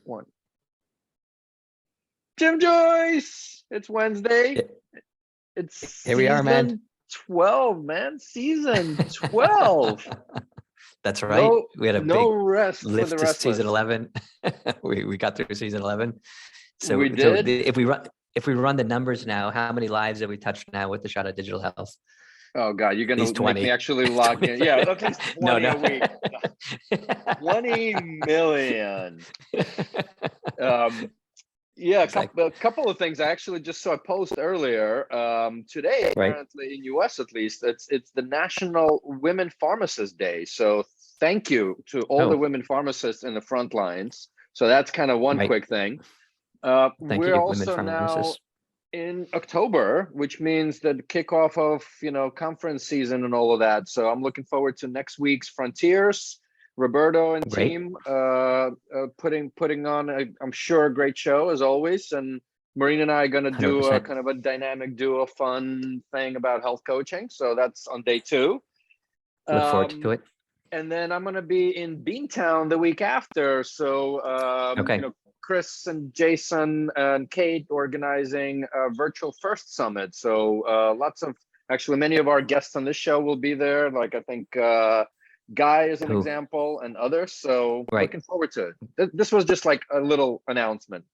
one. Jim Joyce, it's Wednesday. It's Here we are, man. 12, man. Season 12. That's right. We had a no big rest lift for the to season restless. 11. we got through season 11. So we did. if we run the numbers now, how many lives have we touched now with the shot of digital health? Oh God, you're gonna make me actually log in. Yeah, at least 20 a week. 20 million. Yeah, a couple of things. I actually just saw a post earlier today, apparently in US at least. It's the National Women Pharmacist Day. So thank you to all the women pharmacists in the front lines. So that's kind of one quick thing. We're also now in October, which means the kickoff of conference season and all of that. So I'm looking forward to next week's Frontiers. Roberto and team putting on I'm sure a great show as always, and Marina and I are going to do a kind of a dynamic duo fun thing about health coaching. So that's on day 2. Look forward to it. And then I'm going to be in Beantown the week after. So Chris and Jason and Kate organizing a virtual first summit. So many of our guests on this show will be there. Like I think Guy is an example and others. So looking forward to it. This was just like a little announcement,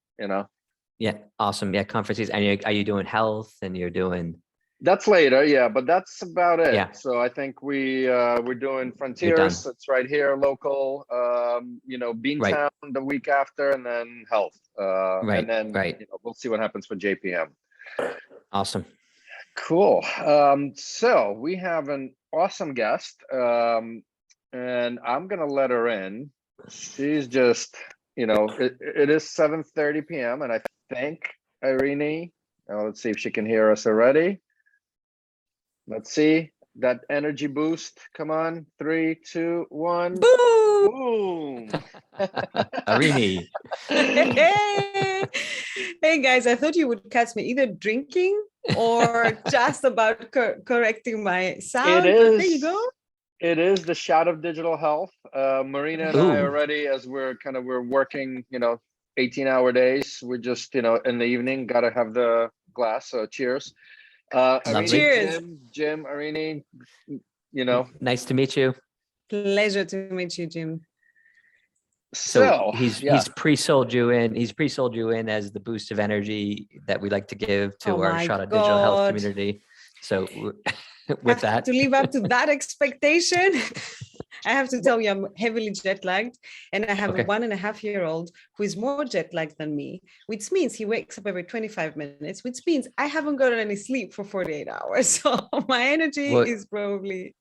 Yeah, awesome. Yeah, conferences. And are you doing health and you're doing? That's later, yeah, but that's about it. Yeah. So I think we're doing Frontiers. It's right here, local. Beantown the week after, and then health. And then we'll see what happens for JPM. Awesome. Cool. So we have an awesome guest. And I'm gonna let her in. She's just, it is 7:30 p.m. and I think Eirini. Let's see if she can hear us already. Let's see that energy boost. Come on, 3, 2, 1. Boom! Eirini. Hey guys, I thought you would catch me either drinking or just about correcting my sound. There you go. It is the shot of digital health. Marina and I already, as we're working, 18-hour days. We're just, in the evening, got to have the glass. So cheers. Eirini, cheers. Jim, Eirini, Nice to meet you. Pleasure to meet you, Jim. So he's pre-sold you in. He's pre-sold you in as the boost of energy that we like to give to our shot of digital health community. So with that, to live up to that expectation, I have to tell you, I'm heavily jet lagged, and I have a 1.5-year-old who is more jet lagged than me, which means he wakes up every 25 minutes, which means I haven't gotten any sleep for 48 hours. So my energy is probably.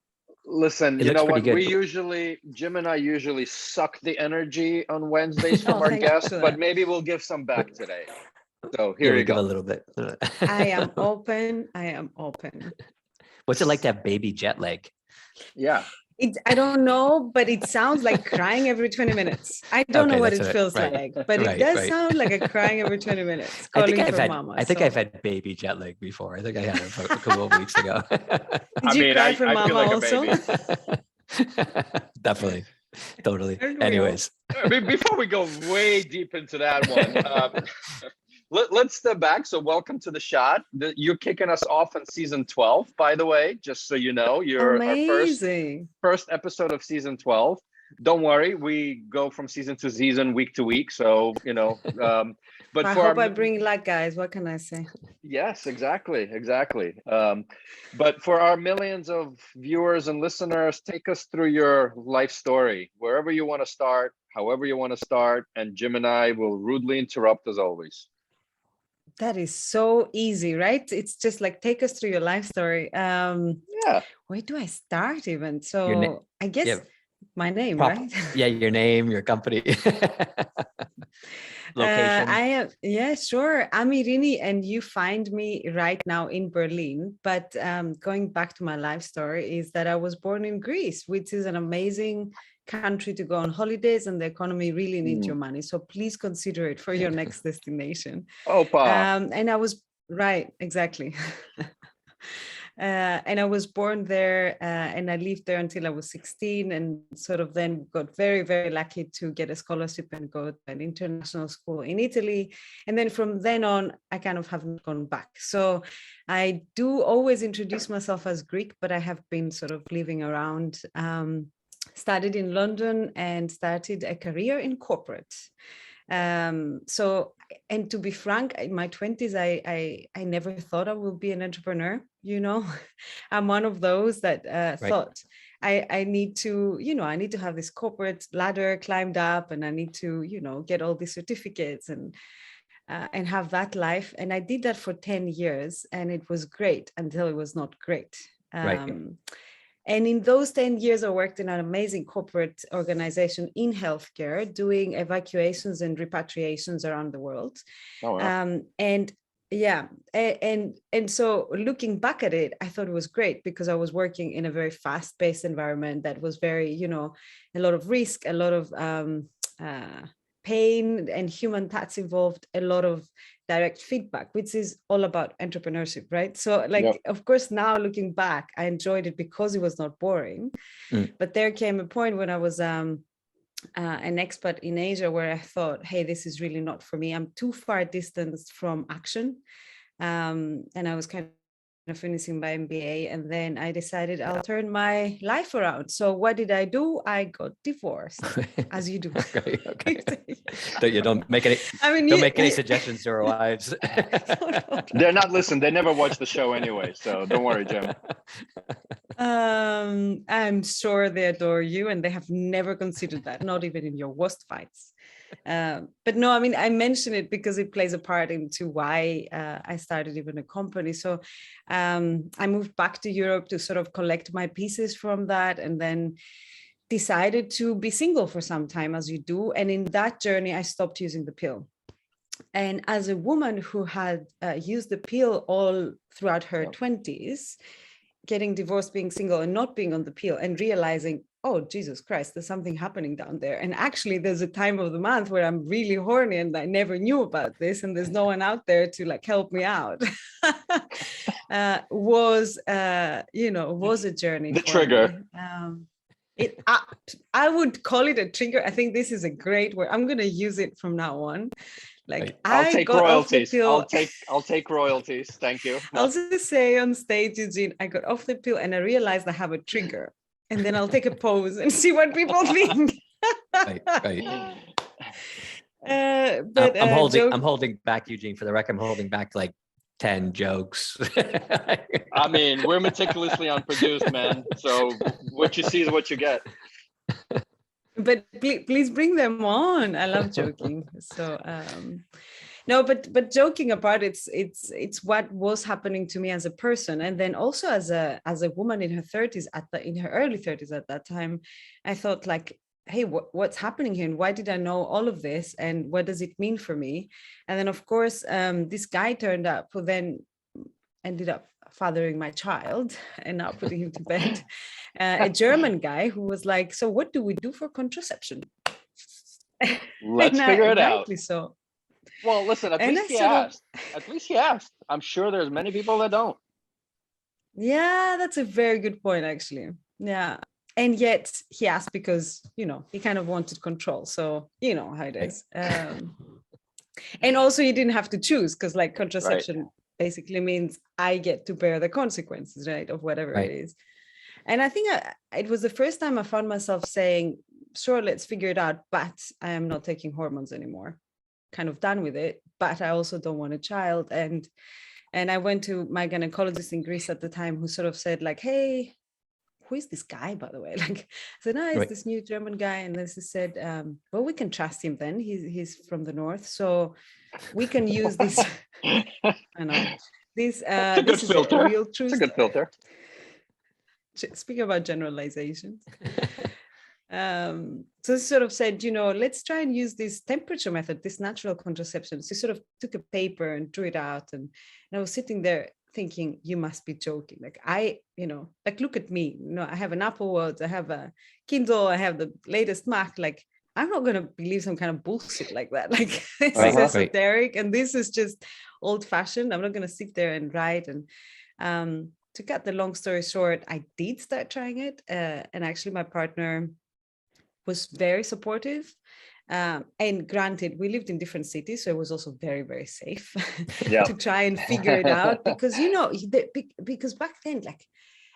Listen, you know what? Jim and I usually suck the energy on Wednesdays from our guests, but maybe we'll give some back today. So here you go. Give a little bit. I am open. What's it like to have baby jet lag? Yeah. I don't know, but it sounds like crying every 20 minutes. I don't know what it feels like, but it does sound like a crying every 20 minutes. I think I've had baby jet lag before. I think I had it a couple of weeks ago. Did you cry for mama also? Definitely. Totally. Anyways. Before we go way deep into that one, let's step back. So welcome to the shot. You're kicking us off in season 12, by the way, just so you know. You're amazing. Our first episode of season 12. Don't worry, we go from season to season, week to week. So, but I hope I bring luck, guys. What can I say? Yes, exactly. But for our millions of viewers and listeners, take us through your life story, wherever you want to start, however you want to start. And Jim and I will rudely interrupt as always. That is so easy, right? It's just like, take us through your life story. Where do I start even? So I guess my name, right? Yeah, your name, your company. Location. Sure. I'm Eirini, and you find me right now in Berlin. But going back to my life story is that I was born in Greece, which is an amazing country to go on holidays, and the economy really needs your money. So please consider it for your next destination. Opa. And I was exactly. And I was born there, and I lived there until I was 16, and sort of then got very, very lucky to get a scholarship and go to an international school in Italy. And then from then on, I kind of haven't gone back. So I do always introduce myself as Greek, but I have been sort of living around, studied in London and started a career in corporate. So, and to be frank, in my 20s, I never thought I would be an entrepreneur. You know, I'm one of those that thought I need to, I need to have this corporate ladder climbed up, and I need to, get all these certificates and have that life. And I did that for 10 years, and it was great until it was not great. And in those 10 years, I worked in an amazing corporate organization in healthcare, doing evacuations and repatriations around the world. Oh, wow. And so looking back at it, I thought it was great because I was working in a very fast-paced environment that was very, a lot of risk, a lot of pain and human touch involved, a lot of direct feedback, which is all about entrepreneurship, right? So Of course, now looking back, I enjoyed it because it was not boring. But there came a point when I was an expat in Asia where I thought, hey, this is really not for me. I'm too far distanced from action. And I was kind of finishing my MBA, and then I decided I'll turn my life around. So what did I do? I got divorced, as you do. Okay. Don't make any. Don't make any suggestions to our wives. No. They're not listening. They never watch the show anyway, so don't worry, Jim. I'm sure they adore you, and they have never considered that, not even in your worst fights. But no, I mean, I mention it because it plays a part into why I started even a company. So I moved back to Europe to sort of collect my pieces from that, and then decided to be single for some time, as you do. And in that journey, I stopped using the pill. And as a woman who had used the pill all throughout her 20s, getting divorced, being single, and not being on the pill, and realizing, oh, Jesus Christ, there's something happening down there. And actually, there's a time of the month where I'm really horny, and I never knew about this, and there's no one out there to help me out. Was a journey. The trigger. I would call it a trigger. I think this is a great word. I'm going to use it from now on. I'll take royalties. I'll take royalties. Thank you. I'll just say on stage, Eugene, I got off the pill and I realized I have a trigger. And then I'll take a pose and see what people think. Right. I'm holding back, Eugene, for the record. I'm holding back 10 jokes. I mean, we're meticulously unproduced, man. So what you see is what you get. But please bring them on. I love joking. So no, but joking apart, it's what was happening to me as a person, and then also as a woman in her 30s, in her early 30s at that time, I thought hey, what's happening here, and why did I know all of this, and what does it mean for me? And then of course this guy turned up who then ended up fathering my child and now putting him to bed. A German guy who was like, so what do we do for contraception? Let's figure it out. So. Well, listen, at least he asked. I'm sure there's many people that don't. Yeah, that's a very good point, actually. Yeah. And yet he asked because, he kind of wanted control. So, you know how it is. And also you didn't have to choose, because contraception basically means I get to bear the consequences, right, of whatever it is. And I think it was the first time I found myself saying, sure, let's figure it out, but I am not taking hormones anymore. Kind of done with it, but I also don't want a child. And I went to my gynecologist in Greece at the time, who sort of said hey, who is this guy, by the way? I said, no, it's this new German guy. And then she said, well, we can trust him then. He's from the north. So we can use this. I know. This is a real truth. It's a good filter. Speaking about generalizations. So sort of said, let's try and use this temperature method, this natural contraception. So sort of took a paper and drew it out. And I was sitting there thinking, you must be joking. Look at me. I have an Apple Watch, I have a Kindle, I have the latest Mac. I'm not going to believe some kind of bullshit like that. This is esoteric, and this is just old fashioned. I'm not going to sit there and write. And to cut the long story short, I did start trying it. And actually my partner was very supportive. And granted, we lived in different cities, so it was also very, very safe to try and figure it out. Because, because back then, like,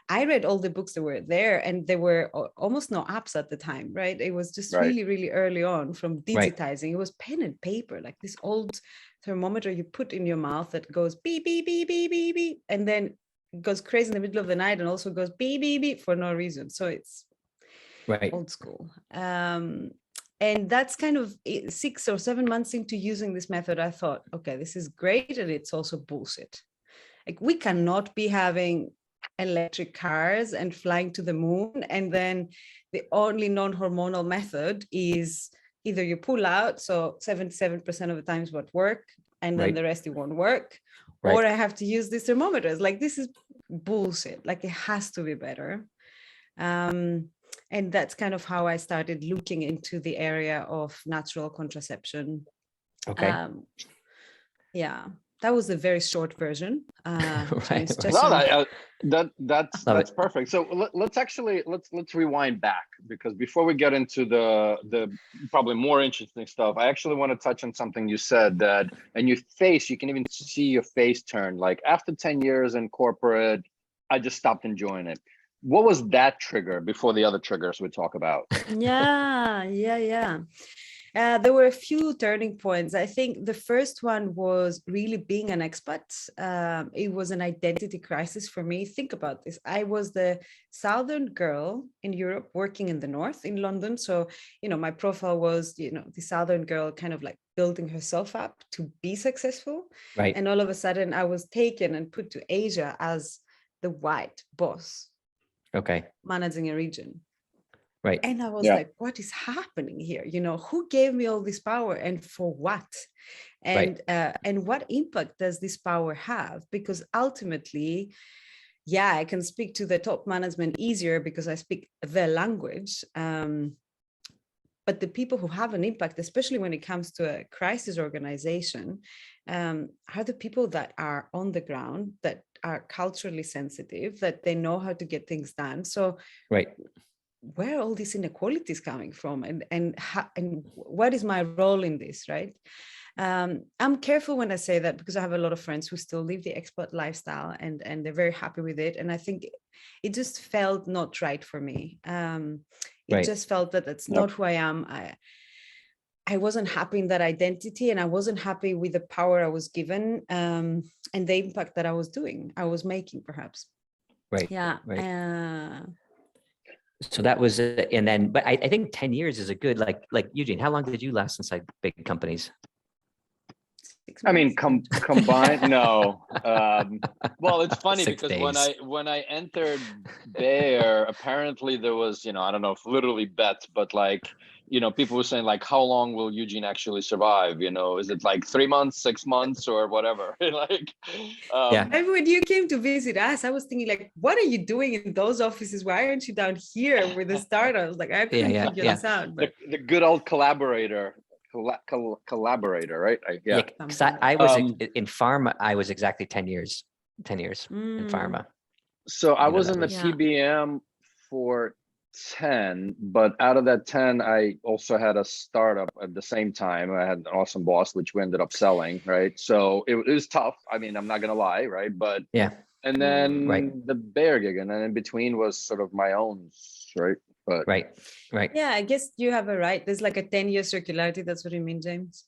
I read all the books that were there, and there were almost no apps at the time, right? It was just really, really early on from digitizing. It was pen and paper, like this old thermometer you put in your mouth that goes beep, beep, beep, beep, beep, beep, and then it goes crazy in the middle of the night and also goes beep, beep, beep for no reason. So it's old school. And that's kind of 6 or 7 months into using this method, I thought, okay, this is great. And it's also bullshit. Like, we cannot be having electric cars and flying to the moon, and then the only non-hormonal method is either you pull out, so 77% of the times won't work, and then the rest it won't work, or I have to use these thermometers. Like, this is bullshit. Like, it has to be better. And that's kind of how I started looking into the area of natural contraception. That was a very short version. That's perfect. So let's rewind back, because before we get into the probably more interesting stuff, I actually want to touch on something you said, that and your face, you can even see your face turn. Like, after 10 years in corporate, I just stopped enjoying it. What was that trigger before the other triggers we talk about? There were a few turning points. I think the first one was really being an expat. It was an identity crisis for me. Think about this. I was the Southern girl in Europe working in the North in London. So, my profile was, the Southern girl kind of like building herself up to be successful. Right. And all of a sudden I was taken and put to Asia as the white boss. Managing a region. Right. And I was like, what is happening here? Who gave me all this power and for what? And what impact does this power have? Because ultimately, I can speak to the top management easier because I speak the language. But the people who have an impact, especially when it comes to a crisis organization, are the people that are on the ground, that are culturally sensitive, that they know how to get things done. So where are all these inequalities coming from, and what is my role in this, right? I'm careful when I say that, because I have a lot of friends who still live the expat lifestyle, and they're very happy with it. And I think it just felt not right for me. It just felt that that's not who I am. I wasn't happy in that identity, and I wasn't happy with the power I was given, and the impact that I was making, perhaps. So that was, and then, but I think 10 years is a good, like Eugene, how long did you last inside big companies? I mean, combined, no. Well, it's funny 6 because days. when I entered there, apparently there was, I don't know if literally bets, but like, people were saying like, how long will Eugene actually survive? Is it like 3 months, 6 months, or whatever? Like, And when you came to visit us, I was thinking like, what are you doing in those offices? Why aren't you down here with the startups? Like, I couldn't figure this out. But the good old collaborator, right? I was in pharma. I was exactly 10 years in pharma. So I was in the PBM for 10, but out of that 10, I also had a startup at the same time. I had an awesome boss, which we ended up selling, right? So it was tough. I mean, I'm not gonna lie, right? But and then the Bayer gig, and then in between was sort of my own, right? But yeah, I guess you have a right. There's like a 10-year circularity. That's what you mean, James?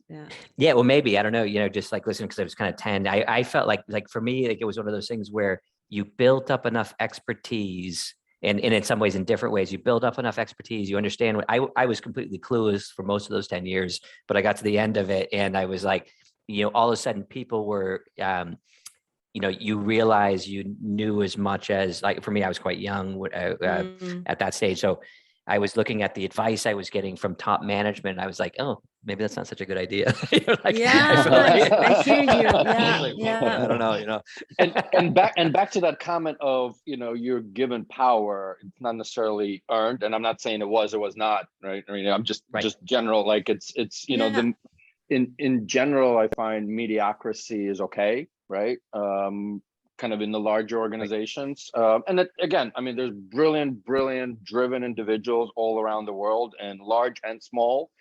Well, maybe, I don't know, just like listening, because I was kind of 10, I felt like for me, like it was one of those things where you built up enough expertise, and in some ways, in different ways, you build up enough expertise, you understand what I was completely clueless for most of those 10 years, but I got to the end of it and I was like, all of a sudden people were, you realize you knew as much as, like, for me, I was quite young at that stage. So I was looking at the advice I was getting from top management. And I was like, oh, maybe that's not such a good idea. I hear you. I don't know, and back to that comment of, you're given power. It's not necessarily earned. And I'm not saying it was or was not, right? I mean, I'm just general, like it's, in general, I find mediocrity is okay. Right. kind of in the larger organizations. And again, I mean, there's brilliant, driven individuals all around the world, and large and small.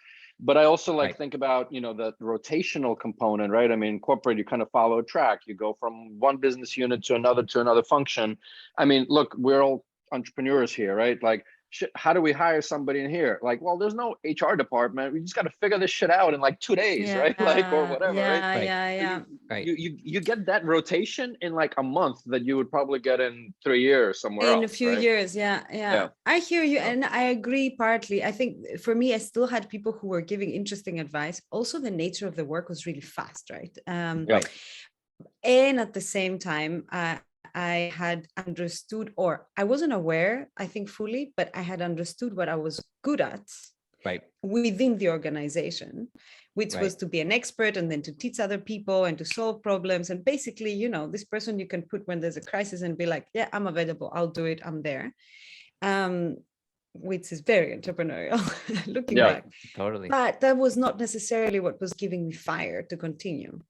But I also think about, the rotational component, right? I mean, corporate, you kind of follow a track. You go from one business unit to another function. I mean, look, we're all entrepreneurs here, right? Like, how do we hire somebody in here? Like, well, there's no HR department. We just got to figure this shit out in like 2 days, right? Like, or whatever, right? Yeah. You get that rotation in like a month that you would probably get in 3 years somewhere else. In a few years, yeah. I hear you, and I agree partly. I think for me, I still had people who were giving interesting advice. Also, the nature of the work was really fast, right? And at the same time, I had understood, or I wasn't aware, I think fully, but I had understood what I was good at within the organization, which was to be an expert and then to teach other people and to solve problems. And basically, this person you can put when there's a crisis and be like, yeah, I'm available, I'll do it, I'm there. Which is very entrepreneurial looking back. Totally. But that was not necessarily what was giving me fire to continue.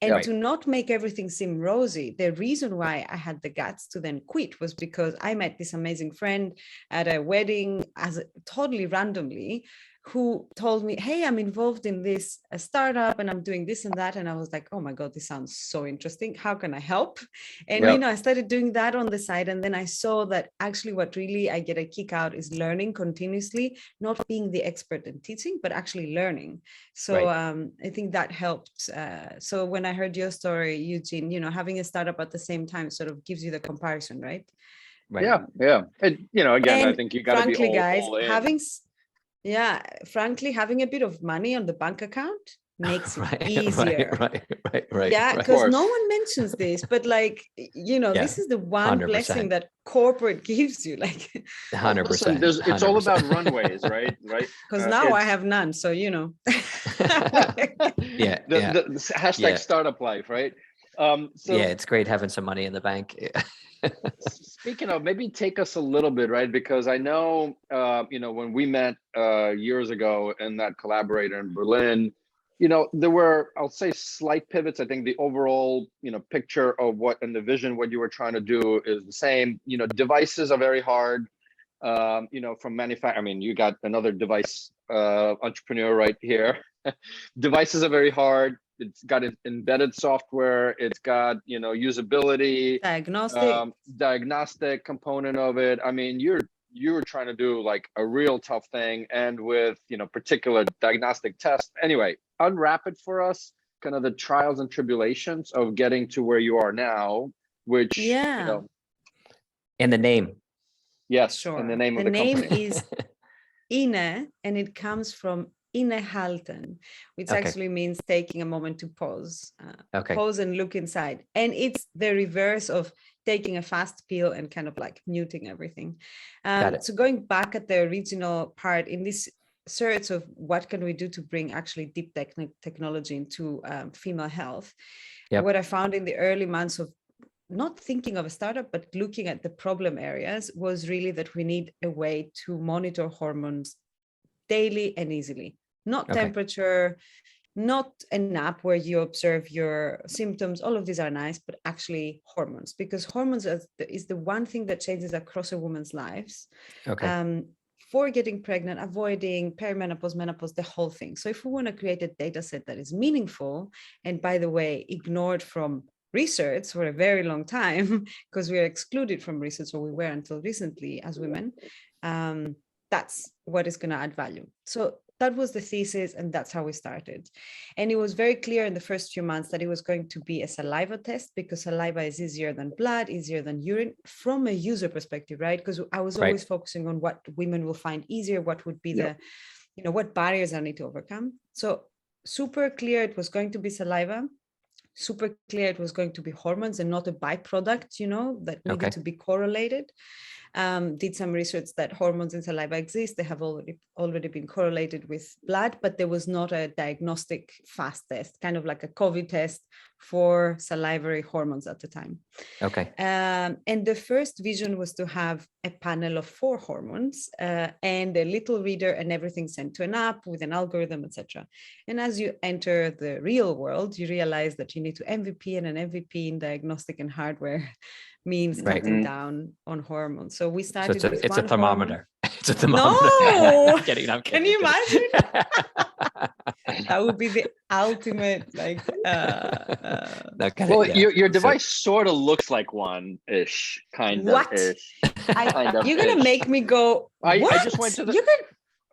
And to not make everything seem rosy, the reason why I had the guts to then quit was because I met this amazing friend at a wedding totally randomly, who told me, hey, I'm involved in this startup and I'm doing this and that. And I was like, oh my God, this sounds so interesting. How can I help? And, I started doing that on the side. And then I saw that actually what really I get a kick out is learning continuously, not being the expert in teaching, but actually learning. So I think that helped. So when I heard your story, Eugene, having a startup at the same time sort of gives you the comparison, right? Yeah. And, again, I think you got to be all in. Frankly, having a bit of money on the bank account makes it easier. Right. Yeah, because no one mentions this, but this is the one 100%. blessing that corporate gives you. Like 100%. It's all about runways, right? Because now I have none, so the hashtag startup life, right? It's great having some money in the bank. Speaking of, maybe take us a little bit, right? Because I know, when we met years ago in that collaborator in Berlin, there were, I'll say, slight pivots. I think the overall, picture of what and the vision, what you were trying to do is the same. Devices are very hard, from manufacturing. I mean, you got another device entrepreneur right here. Devices are very hard. It's got embedded software. It's got, usability, diagnostic component of it. I mean, you're trying to do like a real tough thing, and with, particular diagnostic tests. Anyway, unwrap it for us, kind of the trials and tribulations of getting to where you are now, which, and the name. Yes, sure. And the name of the company. name is Inne, and it comes from innehalten, which actually means taking a moment to pause, pause and look inside. And it's the reverse of taking a fast pill and kind of like muting everything. So going back at the original part, in this search of what can we do to bring actually deep technology into female health, what I found in the early months of not thinking of a startup, but looking at the problem areas, was really that we need a way to monitor hormones daily and easily. Not temperature, not an app where you observe your symptoms. All of these are nice, but actually hormones, because hormones is the one thing that changes across a woman's lives. For getting pregnant, avoiding perimenopause, menopause, the whole thing. So if we want to create a data set that is meaningful, and by the way, ignored from research for a very long time, because we are excluded from research, or we were until recently as women, that's what is going to add value. So that was the thesis, and that's how we started. And it was very clear in the first few months that it was going to be a saliva test, because saliva is easier than blood, easier than urine from a user perspective, right? Because I was always focusing on what women will find easier, what would be the, what barriers I need to overcome. So super clear it was going to be saliva, super clear it was going to be hormones and not a byproduct, that needed to be correlated. did some research that hormones in saliva exist. They have already been correlated with blood, but there was not a diagnostic fast test, kind of like a COVID test for salivary hormones at the time. Okay. And the first vision was to have a panel of 4 hormones and a little reader and everything sent to an app with an algorithm, etc. And as you enter the real world, you realize that you need to MVP, and an MVP in diagnostic and hardware means cutting down on hormones. So we started with it's a thermometer. It's a thermometer. thermometer. No! I'm kidding. Can you imagine? That would be the ultimate, like. Well, your device sort of looks like one-ish, kind what? of ish. You're gonna make me go. I what? just went to the.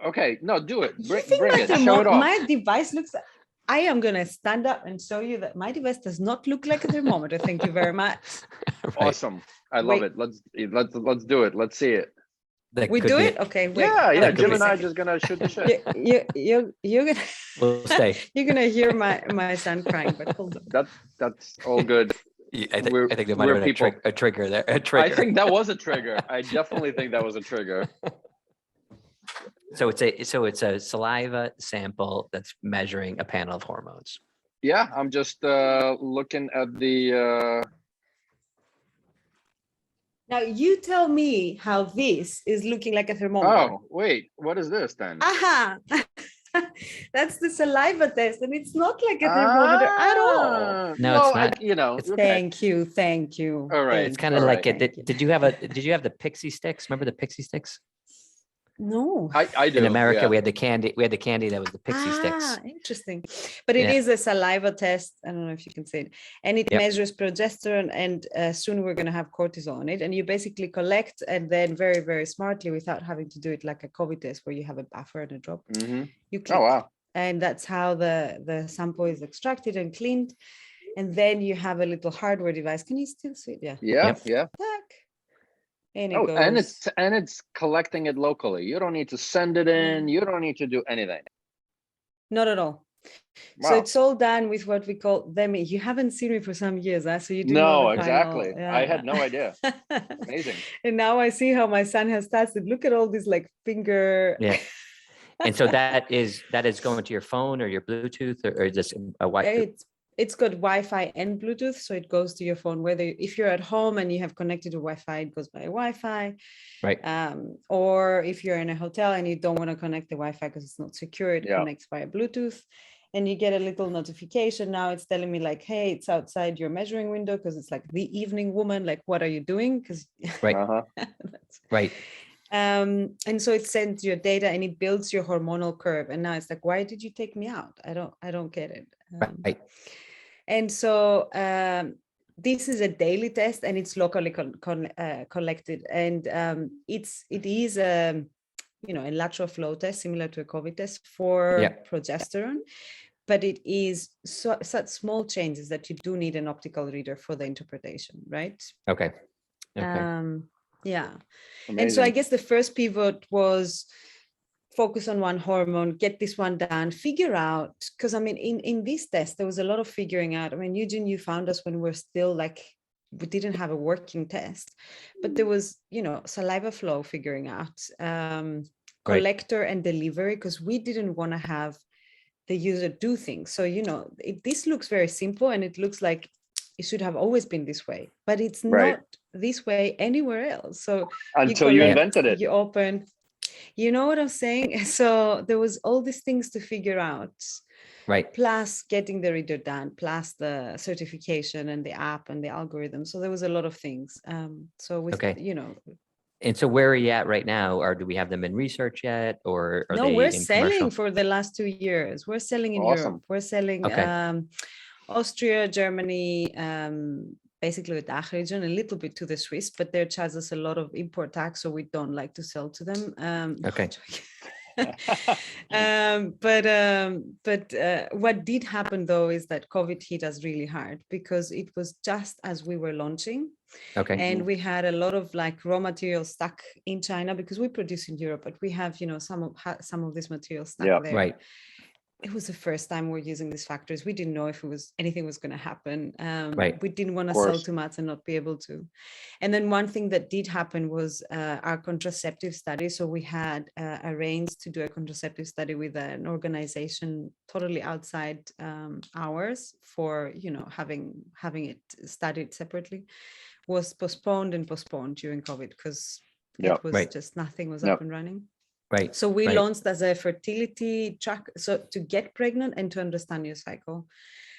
Okay, no, do it. Bring it. Show it off. My device looks. I am gonna stand up and show you that my device does not look like a thermometer. Thank you very much. Right. Awesome. I love it. Let's do it. Let's see it. We do it? Okay. Wait. Yeah. Jim and I are just gonna shoot the shit. You're gonna. We'll stay. You're gonna hear my son crying, but hold on. That's all good. I think there might have been a trigger there. A trigger. I think that was a trigger. I definitely think that was a trigger. So it's a saliva sample that's measuring a panel of hormones. Yeah, I'm just looking at the. Now you tell me how this is looking like a thermometer. Oh wait, what is this then? Aha! That's the saliva test, and it's not like a thermometer at all. No, it's not. It's Thank you. All right. It's kind of like it. Did you have the pixie sticks? Remember the pixie sticks? No, I do. In America, we had the candy. We had the candy that was the pixie sticks. Interesting. But it is a saliva test. I don't know if you can say it. And it measures progesterone, and soon we're going to have cortisol on it. And you basically collect, and then very, very smartly, without having to do it like a COVID test where you have a buffer and a drop, you click. Oh, wow. And that's how the sample is extracted and cleaned. And then you have a little hardware device. Can you still see it? Yeah. And it's collecting it locally. You don't need to send it in. You don't need to do anything. Not at all. Wow. So it's all done with what we call them. You haven't seen me for some years, huh? So you do. No, exactly. I had no idea. Amazing. And now I see how my son has started. Look at all these like finger. Yeah. And so that is going to your phone or your Bluetooth or just a Wi-Fi. It's got Wi-Fi and Bluetooth, so it goes to your phone. If you're at home and you have connected to Wi-Fi, it goes by Wi-Fi. Right. Or if you're in a hotel and you don't want to connect the Wi-Fi because it's not secure, it connects via Bluetooth. And you get a little notification. Now it's telling me like, hey, it's outside your measuring window, because it's like the evening woman. Like, what are you doing? Because right. And so it sends your data and it builds your hormonal curve. And now it's like, why did you take me out? I don't get it. Right. And so this is a daily test, and it's locally collected, and it is a lateral flow test similar to a COVID test for progesterone, but it is such small changes that you do need an optical reader for the interpretation, right? Okay. Yeah. Amazing. And so I guess the first pivot was focus on one hormone, get this one done, figure out, because I mean, in this test, there was a lot of figuring out. I mean, Eugene, you found us when we're still like, we didn't have a working test, but there was, saliva flow figuring out, collector and delivery, because we didn't want to have the user do things. So, this looks very simple and it looks like it should have always been this way, but it's not this way anywhere else. So until you invented it, you open. You know what I'm saying? So there was all these things to figure out, right? Plus getting the reader done, plus the certification and the app and the algorithm. So there was a lot of things. So with, And so where are you at right now? Or do we have them in research yet? Or are we're selling for the last 2 years. We're selling in Europe. We're selling Austria, Germany, basically the DACH region, a little bit to the Swiss, but they charge us a lot of import tax, so we don't like to sell to them. But what did happen though is that COVID hit us really hard, because it was just as we were launching. And we had a lot of like raw materials stuck in China, because we produce in Europe, but we have some of this material stuck there. Right. it was the first time we're using these factors. We didn't know if anything was going to happen. Right. We didn't want to sell too much and not be able to. And then one thing that did happen was our contraceptive study. So we had arranged to do a contraceptive study with an organization totally outside ours for, you know, having it studied separately, was postponed during COVID because it was just nothing was up and running. Right. So we launched as a fertility track, so to get pregnant and to understand your cycle.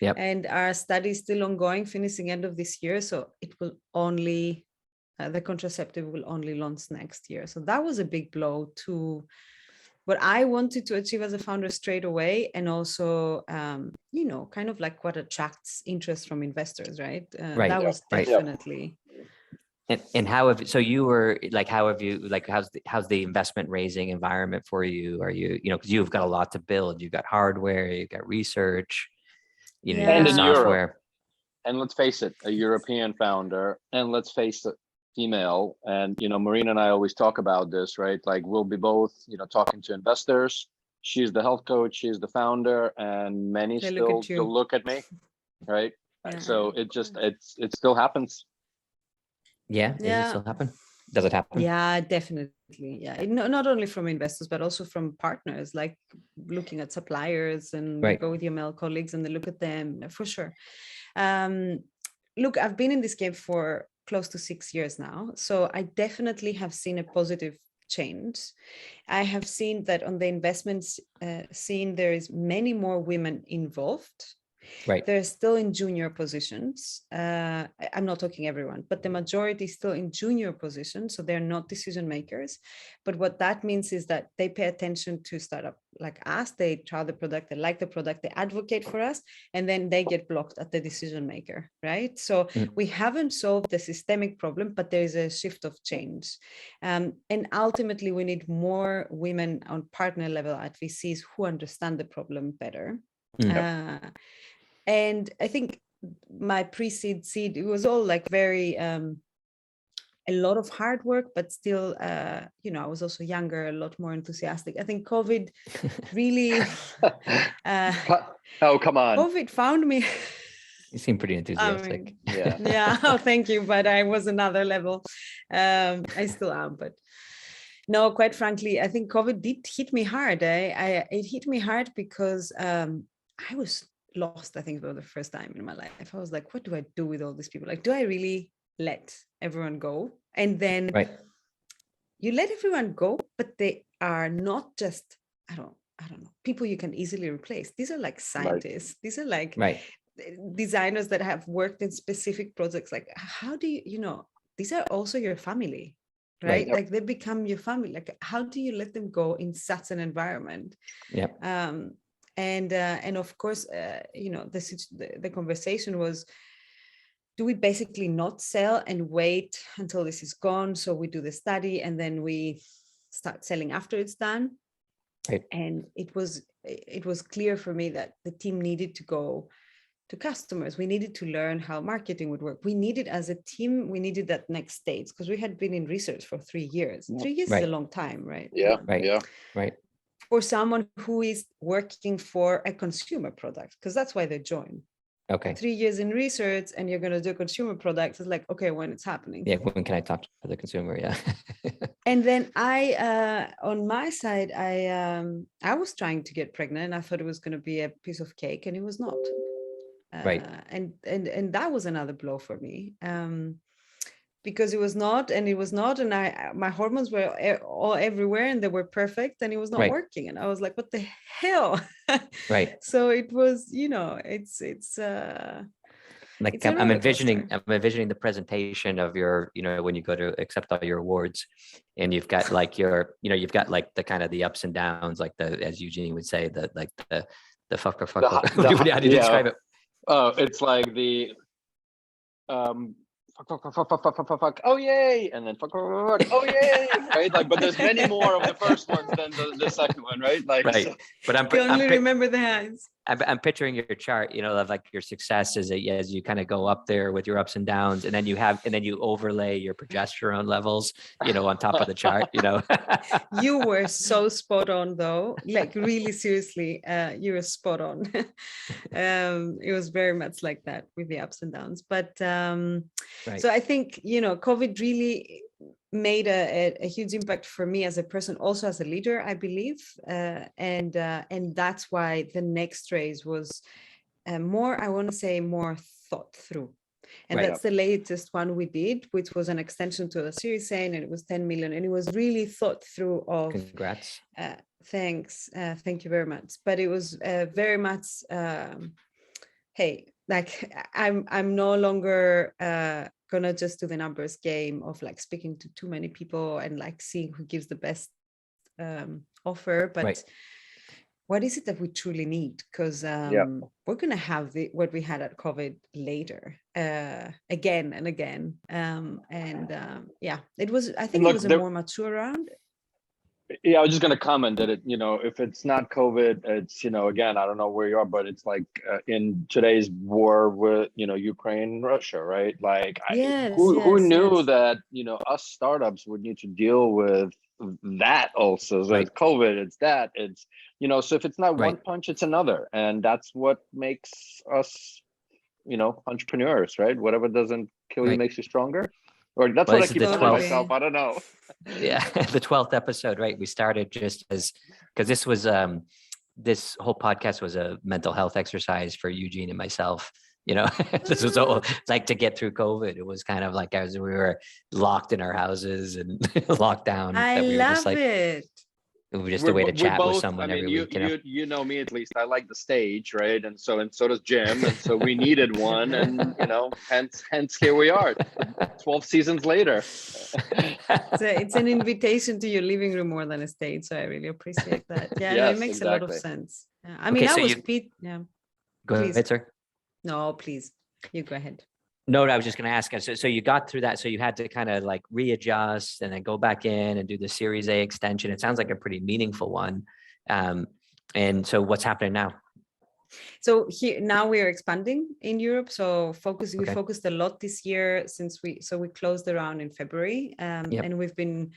Yep. And our study is still ongoing, finishing end of this year. So it will only, the contraceptive will only launch next year. So that was a big blow to what I wanted to achieve as a founder straight away. And also, you know, kind of like what attracts interest from investors, right? That was definitely... And how have, so you were like, how have you, like, how's the investment raising environment for you? Are you, you know, because you've got a lot to build, you've got hardware, you've got research, you know, and in software. Europe. And let's face it, a European founder, and let's face it, female. And, you know, Marina and I always talk about this, right? Like we'll be both, you know, talking to investors. She's the health coach, she's the founder, and many still look at me, right? So it just, it still happens. Yeah. Does it still happen? Does it happen? Yeah, definitely. Yeah. Not only from investors, but also from partners, like looking at suppliers, and you go with your male colleagues and they look at them, for sure. Look, I've been in this game for close to 6 years now. So I definitely have seen a positive change. I have seen that on the investments scene, there is many more women involved. Right. They're still in junior positions. I'm not talking everyone, but the majority is still in junior positions. So they're not decision makers. But what that means is that they pay attention to startup like us. They try the product, they like the product, they advocate for us, and then they get blocked at the decision maker, right? So we haven't solved the systemic problem, but there is a shift of change. And ultimately, we need more women on partner level at VCs who understand the problem better. And I think my pre-seed seed, it was all like very, a lot of hard work, but still, you know, I was also younger, a lot more enthusiastic. I think COVID really... oh, come on. COVID found me... You seem pretty enthusiastic. Yeah. Oh, thank you. But I was another level. I still am, but no, quite frankly, I think COVID did hit me hard. It hit me hard because I was lost, I think, for the first time in my life. I was like, what do I do with all these people? Like, do I really let everyone go? And then you let everyone go, but they are not just, I don't know, people you can easily replace. These are like scientists. These are like designers that have worked in specific projects. Like, how do you know, these are also your family, right? Like they become your family. Like, how do you let them go in such an environment? And of course, you know, the conversation was, do we basically not sell and wait until this is gone? So we do the study and then we start selling after it's done. And it was clear for me that the team needed to go to customers. We needed to learn how marketing would work. We needed, as a team, we needed that next stage, because we had been in research for 3 years. 3 years is a long time, right? Right. For someone who is working for a consumer product, because that's why they join. 3 years in research and you're going to do a consumer product. It's like, okay, when it's happening. Yeah, when can I talk to the consumer? Yeah. And then I, on my side, I was trying to get pregnant. I thought it was going to be a piece of cake, and it was not. And that was another blow for me. Because it was not, and my hormones were all everywhere and they were perfect, and it was not working. And I was like, what the hell? So it was, you know, it's like I'm envisioning the presentation of your, you know, when you go to accept all your awards, and you've got like your, you know, you've got like the kind of the ups and downs, like as Eugenie would say, the fuck. How do you describe it? Oh, it's like the fuck, oh yay, and then fuck, oh yay, right? Like, but there's many more of the first ones than the second one, right? Like, but I only remember the highs. I'm picturing your chart, of like your success as you kind of go up there with your ups and downs, and then you overlay your progesterone levels, on top of the chart, You were so spot on though, like really seriously, you were spot on. It was very much like that with the ups and downs. But Right. so I think, COVID really made a huge impact for me as a person, also as a leader, I believe. And that's why the next raise was more, I want to say, more thought through. And Right. that's the latest one we did, which was an extension to the Series A, and it was 10 million. And it was really thought through of. Congrats. Thanks. Thank you very much. But it was very much, hey, like I'm no longer gonna just do the numbers game of like speaking to too many people and like seeing who gives the best offer, but right. What is it that we truly need? Because we're gonna have what we had at COVID later, again and again, it was. I think it was a more mature round. Yeah, I was just going to comment that if it's not COVID, it's, again, I don't know where you are, but it's like in today's war with, Ukraine, Russia, right? Like, who knew that, us startups would need to deal with that also? So it's COVID, it's that, it's, so if it's not one punch, it's another. And that's what makes us, entrepreneurs, right? Whatever doesn't kill you makes you stronger. Or that's what I keep telling myself. I don't know. Yeah, the 12th episode, right? We started just because this was this whole podcast was a mental health exercise for Eugene and myself. This was all like to get through COVID. It was kind of like as we were locked in our houses and locked down. I love it. It was just a way to chat with someone every week. You know me, at least I like the stage, right? And so does Jim, and so we needed one, and hence here we are, 12 seasons later. It's an invitation to your living room more than a stage, so I really appreciate that. Yeah, yes, it makes a lot of sense. Yeah. I mean, Go ahead, sir. No, please, you go ahead. No, I was just going to ask. So you got through that. So you had to kind of like readjust and then go back in and do the Series A extension. It sounds like a pretty meaningful one. And so what's happening now? So now we are expanding in Europe. So we focused a lot this year since we closed the round in February, and we've been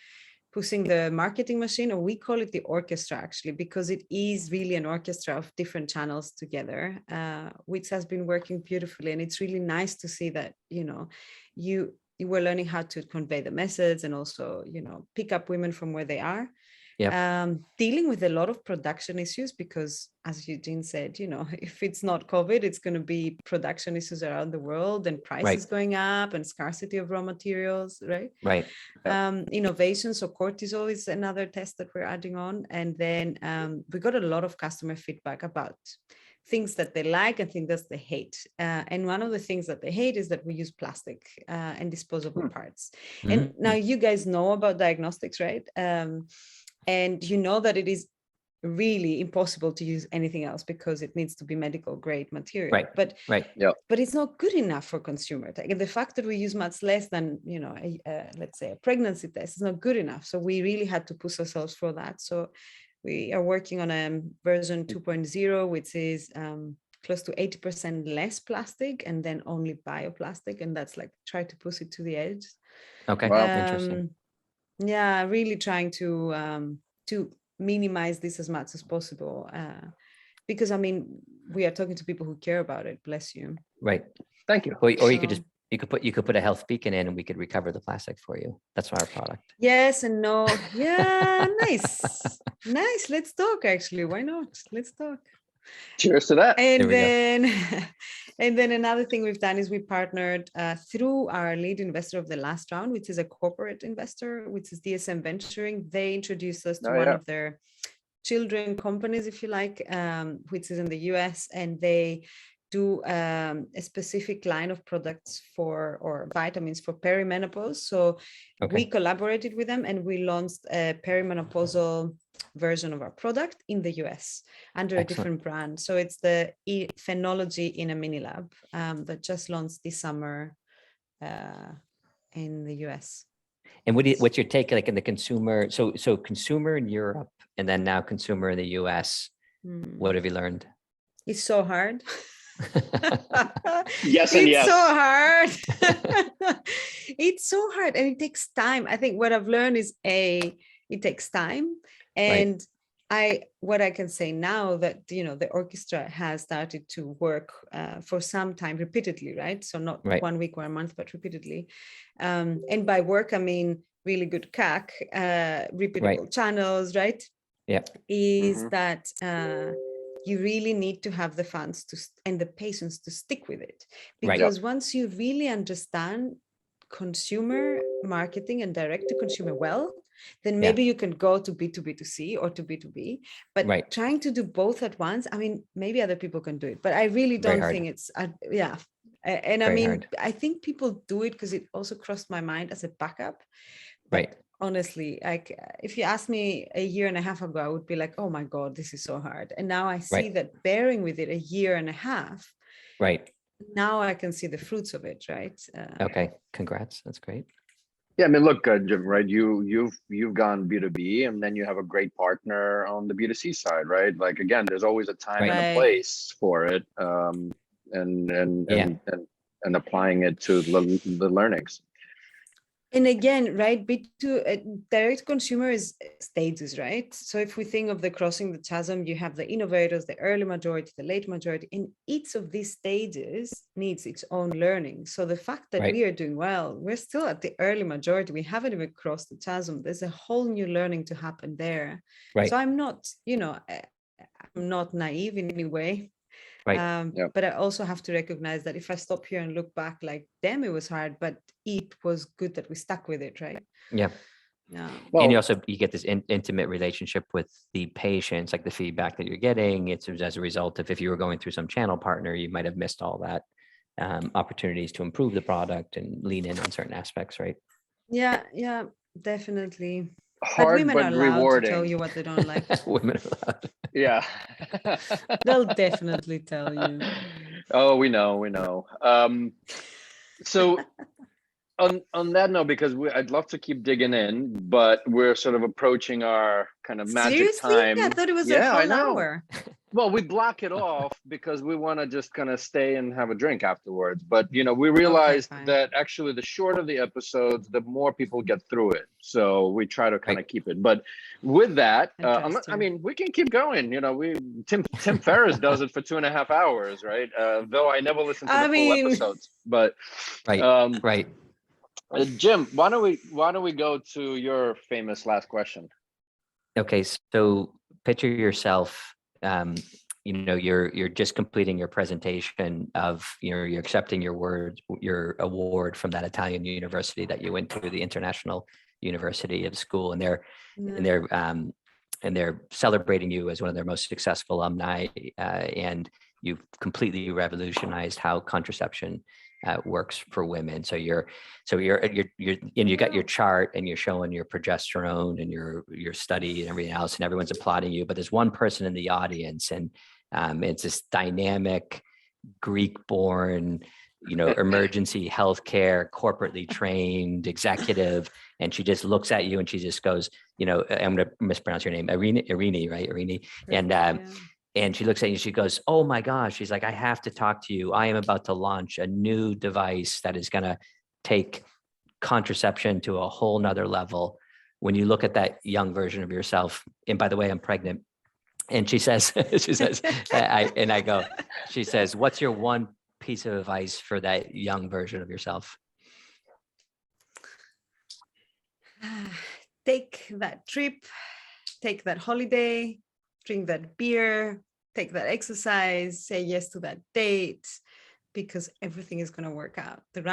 pushing the marketing machine, or we call it the orchestra actually, because it is really an orchestra of different channels together, which has been working beautifully. And it's really nice to see that, you were learning how to convey the message and also, pick up women from where they are. Dealing with a lot of production issues, because as Eugene said, if it's not COVID, it's going to be production issues around the world and prices going up and scarcity of raw materials, right? Innovation, so cortisol is another test that we're adding on. And then we got a lot of customer feedback about things that they like and things that they hate. And one of the things that they hate is that we use plastic and disposable parts. And now you guys know about diagnostics, right? And you know that it is really impossible to use anything else because it needs to be medical grade material. But it's not good enough for consumer tech. And the fact that we use much less than, let's say a pregnancy test is not good enough. So we really had to push ourselves for that. So we are working on a version 2.0, which is close to 80% less plastic and then only bioplastic. And that's like try to push it to the edge. Okay, wow, interesting. Yeah, really trying to minimize this as much as possible, because I mean we are talking to people who care about it. Bless you. Right. Thank you. Or you could put a health beacon in, and we could recover the plastic for you. That's our product. Yes and no. Yeah, nice. Let's talk. Actually, why not? Let's talk. Cheers to that. And then another thing we've done is we partnered through our lead investor of the last round, which is a corporate investor, which is DSM Venturing. They introduced us to one of their children companies, if you like, which is in the US, and they do a specific line of products or vitamins for perimenopause. So we collaborated with them and we launched a perimenopausal version of our product in the US under a different brand. So it's the Phenology in a mini lab that just launched this summer in the US. And what's your take like in the consumer? So consumer in Europe and then now consumer in the US. What have you learned? It's so hard. Yes and It's yes. so hard. It's so hard, and it takes time. I think what I've learned is it takes time, and what I can say now that the orchestra has started to work for some time repeatedly, right? So not 1 week or a month, but repeatedly. And by work, I mean really good CAC, repeatable channels, right? Yeah. Is that you really need to have the funds and the patience to stick with it, because once you really understand consumer marketing and direct to consumer well, then maybe you can go to B2B2C or to B2B, but trying to do both at once, I mean, maybe other people can do it, but I really don't think it's and I mean, I think people do it because it also crossed my mind as a backup, but honestly, like if you asked me a year and a half ago, I would be like, oh my God, this is so hard. And now I see that bearing with it a year and a half, now I can see the fruits of it, right? Okay, congrats. That's great. Yeah, I mean, look, Jim, right? You've gone B2B, and then you have a great partner on the B2C side, right? Like again, there's always a time and a place for it, and applying it to the learnings. And again, right, direct consumer is stages, right? So if we think of the crossing the chasm, you have the innovators, the early majority, the late majority, and each of these stages needs its own learning. So the fact that we are doing well, we're still at the early majority. We haven't even crossed the chasm. There's a whole new learning to happen there. So I'm not, I'm not naive in any way. But I also have to recognize that if I stop here and look back, like, damn, it was hard, but it was good that we stuck with it, right? Yeah. Well, and you get this intimate relationship with the patients, like the feedback that you're getting. It's as a result of, if you were going through some channel partner, you might have missed all that opportunities to improve the product and lean in on certain aspects, right? Yeah, definitely. Hard, but women but are allowed rewarding. to tell you what they don't like. Women are allowed. Yeah. They'll definitely tell you. Oh, we know. So on that note, because I'd love to keep digging in, but we're sort of approaching our kind of magic time. I thought it was a whole hour. Well, we block it off because we want to just kind of stay and have a drink afterwards. But we realized that actually the shorter the episodes, the more people get through it. So we try to kind of keep it. But with that, I mean, we can keep going. Tim Ferriss does it for 2.5 hours, right? Though I never listen to the full episodes. But Jim, why don't we go to your famous last question? Okay, so picture yourself. You're just completing your presentation of you're accepting your award from that Italian university that you went to, the International University of School, and they're celebrating you as one of their most successful alumni, and you've completely revolutionized how contraception works for women. So you got your chart and you're showing your progesterone and your study and everything else, and everyone's applauding you. But there's one person in the audience, and it's this dynamic, Greek-born, emergency healthcare, corporately trained executive, and she just looks at you and she just goes, I'm going to mispronounce your name, Eirini, right? Eirini, and she looks at you and she goes, oh my gosh. She's like, I have to talk to you. I am about to launch a new device that is going to take contraception to a whole nother level. When you look at that young version of yourself, and by the way, I'm pregnant. And she says, she says, what's your one piece of advice for that young version of yourself? Take that trip, take that holiday, drink that beer, take that exercise, say yes to that date, because everything is going to work out. The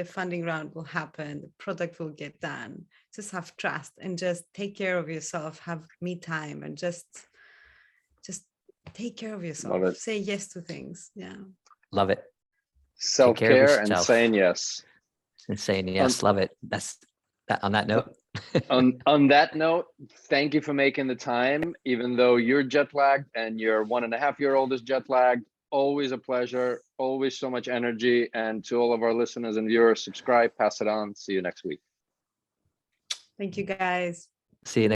funding round will happen, the product will get done. Just have trust and just take care of yourself, have me time, and just take care of yourself. Say yes to things. Yeah. Love it. Self-care and saying yes. And saying yes. Love it. That's that. On that note. on that note, thank you for making the time, even though you're jet lagged and your 1.5-year-old is jet lagged. Always a pleasure, always so much energy. And to all of our listeners and viewers, subscribe, pass it on. See you next week. Thank you, guys. See you next